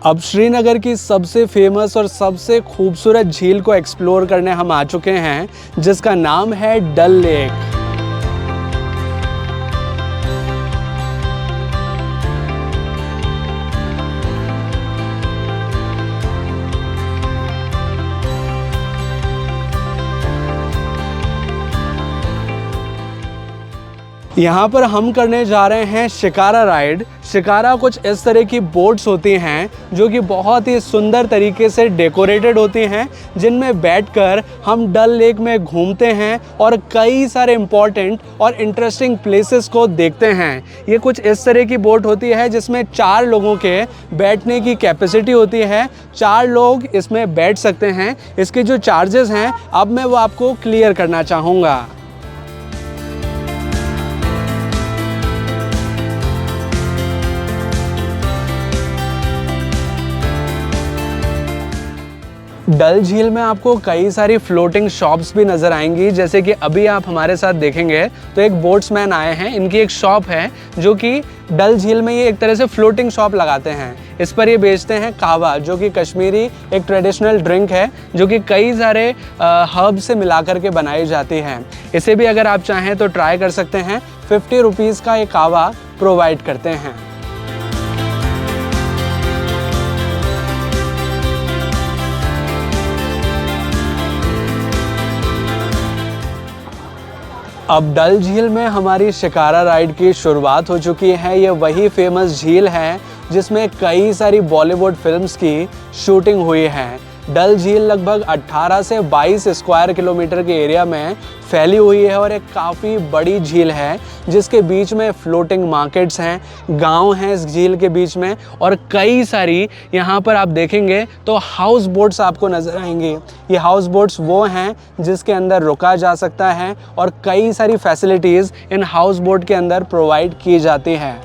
अब श्रीनगर की सबसे फेमस और सबसे खूबसूरत झील को एक्सप्लोर करने हम आ चुके हैं, जिसका नाम है डल लेक। यहाँ पर हम करने जा रहे हैं शिकारा राइड। शिकारा कुछ इस तरह की बोट्स होती हैं जो कि बहुत ही सुंदर तरीके से डेकोरेटेड होती हैं, जिनमें बैठकर हम डल लेक में घूमते हैं और कई सारे इम्पॉर्टेंट और इंटरेस्टिंग प्लेसेस को देखते हैं। ये कुछ इस तरह की बोट होती है जिसमें 4 लोगों के बैठने की कैपेसिटी होती है। 4 लोग इसमें बैठ सकते हैं। इसके जो चार्जेस हैं अब मैं वो आपको क्लियर करना चाहूँगा। डल झील में आपको कई सारी फ्लोटिंग शॉप्स भी नज़र आएंगी। जैसे कि अभी आप हमारे साथ देखेंगे तो एक बोट्समैन आए हैं, इनकी एक शॉप है जो कि डल झील में ये एक तरह से फ्लोटिंग शॉप लगाते हैं। इस पर ये बेचते हैं कहवा, जो कि कश्मीरी एक ट्रेडिशनल ड्रिंक है जो कि कई सारे हर्ब से मिलाकर के बनाई जाती है। इसे भी अगर आप चाहें तो ट्राई कर सकते हैं। 50 रुपीज़ का ये कहवा प्रोवाइड करते हैं। अब डल झील में हमारी शिकारा राइड की शुरुआत हो चुकी है। ये वही फेमस झील है जिसमें कई सारी बॉलीवुड फिल्म्स की शूटिंग हुई है। डल झील लगभग 18 से 22 स्क्वायर किलोमीटर के एरिया में फैली हुई है और एक काफ़ी बड़ी झील है जिसके बीच में फ्लोटिंग मार्केट्स हैं, गांव हैं इस झील के बीच में, और कई सारी यहाँ पर आप देखेंगे तो हाउस बोट्स आपको नज़र आएंगी। ये हाउस बोट्स वो हैं जिसके अंदर रुका जा सकता है और कई सारी फैसिलिटीज़ इन हाउस बोट के अंदर प्रोवाइड की जाती हैं।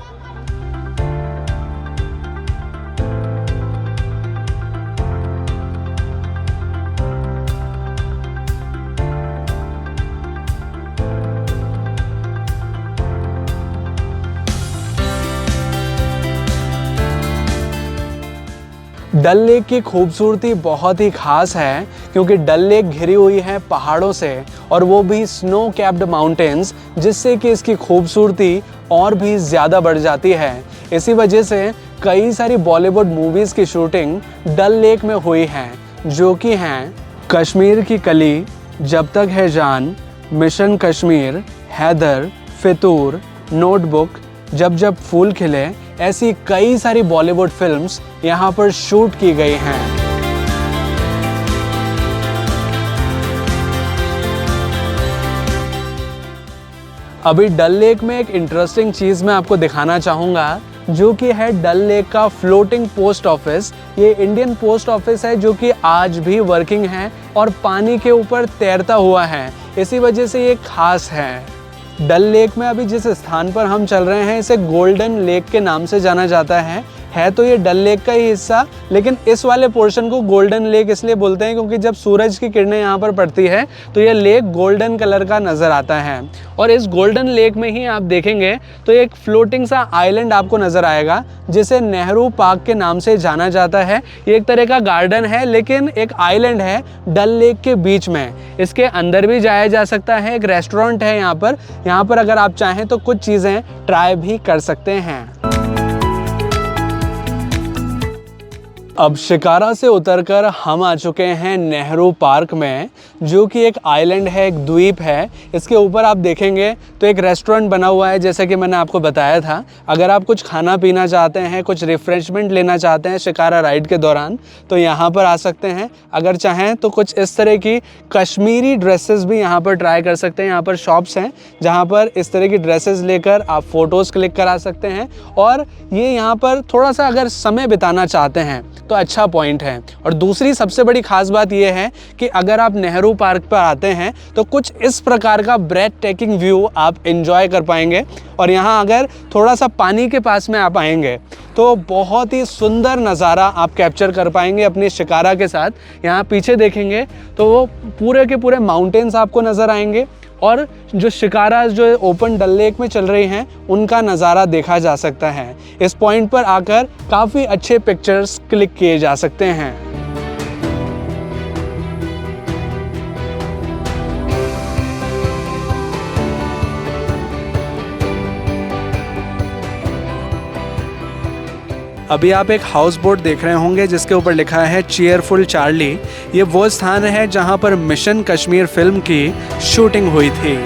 डल लेक की खूबसूरती बहुत ही ख़ास है क्योंकि डल लेक घिरी हुई है पहाड़ों से, और वो भी स्नो कैप्ड माउंटेन्स, जिससे कि इसकी खूबसूरती और भी ज़्यादा बढ़ जाती है। इसी वजह से कई सारी बॉलीवुड मूवीज़ की शूटिंग डल लेक में हुई है, जो कि हैं कश्मीर की कली, जब तक है जान, मिशन कश्मीर, हैदर, फितूर, नोटबुक, जब जब फूल खिले। ऐसी कई सारी बॉलीवुड फिल्म्स यहाँ पर शूट की गई हैं। अभी डल लेक में एक इंटरेस्टिंग चीज़ मैं आपको दिखाना चाहूँगा, जो कि है डल लेक का फ्लोटिंग पोस्ट ऑफिस। ये इंडियन पोस्ट ऑफिस है जो कि आज भी वर्किंग है और पानी के ऊपर तैरता हुआ है। इसी वजह से ये खास है। डल लेक में अभी जिस स्थान पर हम चल रहे हैं इसे गोल्डन लेक के नाम से जाना जाता है तो ये डल लेक का ही हिस्सा, लेकिन इस वाले पोर्शन को गोल्डन लेक इसलिए बोलते हैं क्योंकि जब सूरज की किरणें यहाँ पर पड़ती है तो ये लेक गोल्डन कलर का नज़र आता है। और इस गोल्डन लेक में ही आप देखेंगे तो एक फ्लोटिंग सा आइलैंड आपको नज़र आएगा जिसे नेहरू पार्क के नाम से जाना जाता है। ये एक तरह का गार्डन है लेकिन एक आइलैंड है डल लेक के बीच में। इसके अंदर भी जाया जा सकता है। एक रेस्टोरेंट है यहाँ पर अगर आप चाहें तो कुछ चीज़ें ट्राई भी कर सकते हैं। अब शिकारा से उतरकर हम आ चुके हैं नेहरू पार्क में, जो कि एक आइलैंड है, एक द्वीप है। इसके ऊपर आप देखेंगे तो एक रेस्टोरेंट बना हुआ है, जैसा कि मैंने आपको बताया था। अगर आप कुछ खाना पीना चाहते हैं, कुछ रिफ्रेशमेंट लेना चाहते हैं शिकारा राइड के दौरान, तो यहाँ पर आ सकते हैं। अगर चाहें तो कुछ इस तरह की कश्मीरी ड्रेसेस भी यहाँ पर ट्राई कर सकते हैं। यहाँ पर शॉप्स हैं जहाँ पर इस तरह की ड्रेसेस लेकर आप फ़ोटोज़ क्लिक करा सकते हैं। और ये यहाँ पर थोड़ा सा अगर समय बिताना चाहते हैं तो अच्छा पॉइंट है। और दूसरी सबसे बड़ी खास बात यह है कि अगर आप नेहरू पार्क पर आते हैं तो कुछ इस प्रकार का ब्रेथ टेकिंग व्यू आप एंजॉय कर पाएंगे। और यहाँ अगर थोड़ा सा पानी के पास में आप आएंगे तो बहुत ही सुंदर नज़ारा आप कैप्चर कर पाएंगे अपनी शिकारा के साथ। यहाँ पीछे देखेंगे तो वो पूरे के पूरे माउंटेन्स आपको नज़र आएंगे और जो शिकारा जो ओपन डल लेक में चल रही हैं उनका नज़ारा देखा जा सकता है। इस पॉइंट पर आकर काफ़ी अच्छे पिक्चर्स क्लिक किए जा सकते हैं। अभी आप एक हाउस बोट देख रहे होंगे जिसके ऊपर लिखा है चीयरफुल चार्ली। ये वो स्थान है जहां पर मिशन कश्मीर फिल्म की शूटिंग हुई थी।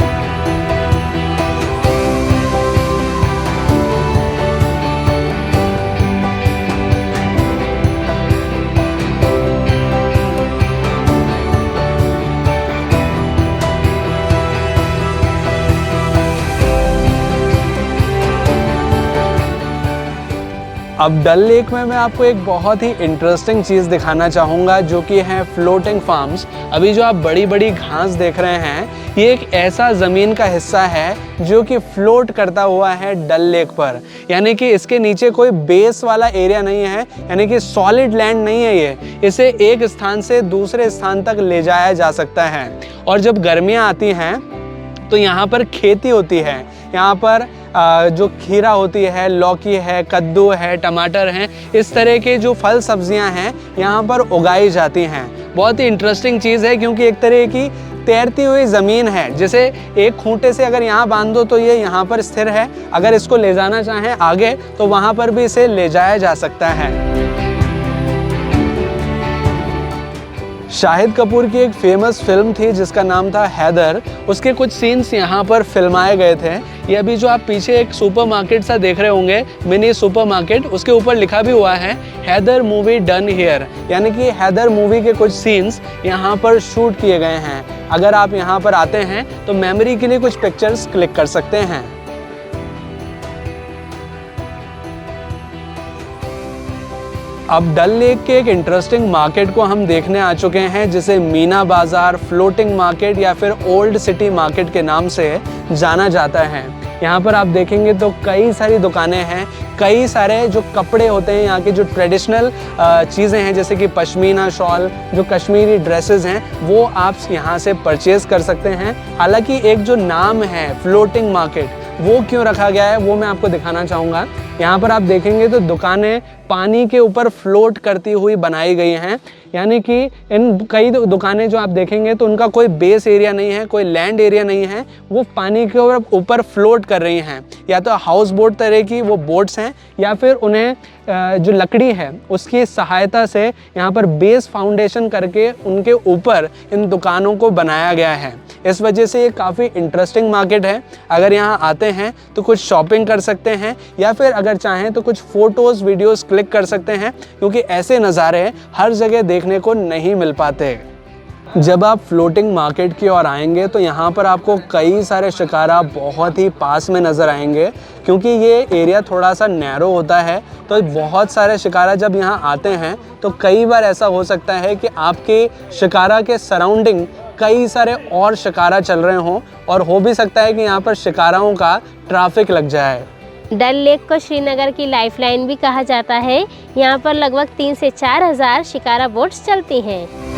अब डल लेक में मैं आपको एक बहुत ही इंटरेस्टिंग चीज़ दिखाना चाहूँगा जो कि है फ्लोटिंग फार्म्स। अभी जो आप बड़ी बड़ी घास देख रहे हैं ये एक ऐसा ज़मीन का हिस्सा है जो कि फ्लोट करता हुआ है डल लेक पर, यानी कि इसके नीचे कोई बेस वाला एरिया नहीं है, यानी कि सॉलिड लैंड नहीं है ये। इसे एक स्थान से दूसरे स्थान तक ले जाया जा सकता है। और जब गर्मियाँ आती हैं तो यहाँ पर खेती होती है। यहाँ पर जो खीरा होती है, लौकी है, कद्दू है, टमाटर हैं, इस तरह के जो फल सब्जियां हैं यहाँ पर उगाई जाती हैं। बहुत ही इंटरेस्टिंग चीज़ है क्योंकि एक तरह की तैरती हुई ज़मीन है, जिसे एक खूंटे से अगर यहाँ बांध दो तो ये यहाँ पर स्थिर है। अगर इसको ले जाना चाहें आगे तो वहाँ पर भी इसे ले जाया जा सकता है। शाहिद कपूर की एक फेमस फिल्म थी जिसका नाम था हैदर, उसके कुछ सीन्स यहाँ पर फिल्माए गए थे। ये अभी जो आप पीछे एक सुपरमार्केट सा देख रहे होंगे, मिनी सुपरमार्केट, उसके ऊपर लिखा भी हुआ है हैदर मूवी डन हियर, यानी कि हैदर मूवी के कुछ सीन्स यहाँ पर शूट किए गए हैं। अगर आप यहाँ पर आते हैं तो मेमोरी के लिए कुछ पिक्चर्स क्लिक कर सकते हैं। अब डल लेक के एक इंटरेस्टिंग मार्केट को हम देखने आ चुके हैं जिसे मीना बाज़ार, फ्लोटिंग मार्केट या फिर ओल्ड सिटी मार्केट के नाम से जाना जाता है। यहाँ पर आप देखेंगे तो कई सारी दुकानें हैं, कई सारे जो कपड़े होते हैं यहाँ के जो ट्रेडिशनल चीज़ें हैं जैसे कि पश्मीना शॉल, जो कश्मीरी ड्रेसेस हैं वो आप यहाँ से परचेज़ कर सकते हैं। हालांकि एक जो नाम है फ्लोटिंग मार्केट वो क्यों रखा गया है वो मैं आपको दिखाना चाहूँगा। यहाँ पर आप देखेंगे तो दुकानें पानी के ऊपर फ्लोट करती हुई बनाई गई हैं, यानी कि इन कई दुकानें जो आप देखेंगे तो उनका कोई बेस एरिया नहीं है, कोई लैंड एरिया नहीं है, वो पानी के ऊपर फ्लोट कर रही हैं। या तो हाउस बोट तरह की वो बोट्स हैं या फिर उन्हें जो लकड़ी है उसकी सहायता से यहाँ पर बेस फाउंडेशन करके उनके ऊपर इन दुकानों को बनाया गया है। इस वजह से ये काफ़ी इंटरेस्टिंग मार्केट है। अगर यहाँ आते हैं तो कुछ शॉपिंग कर सकते हैं या फिर अगर चाहें तो कुछ फ़ोटोज़ वीडियोज़ क्लिक कर सकते हैं, क्योंकि ऐसे नज़ारे हर जगह देखने को नहीं मिल पाते। जब आप फ्लोटिंग मार्केट की ओर आएंगे तो यहाँ पर आपको कई सारे शिकारा बहुत ही पास में नज़र आएंगे, क्योंकि ये एरिया थोड़ा सा नैरो होता है। तो बहुत सारे शिकारा जब यहाँ आते हैं तो कई बार ऐसा हो सकता है कि आपके शिकारा के सराउंडिंग कई सारे और शिकारा चल रहे हों और हो भी सकता है कि यहाँ पर शिकाराओं का ट्रैफिक लग जाए। डल लेक को श्रीनगर की लाइफलाइन भी कहा जाता है। यहाँ पर लगभग 3 से 4 हज़ार शिकारा बोट्स चलती हैं।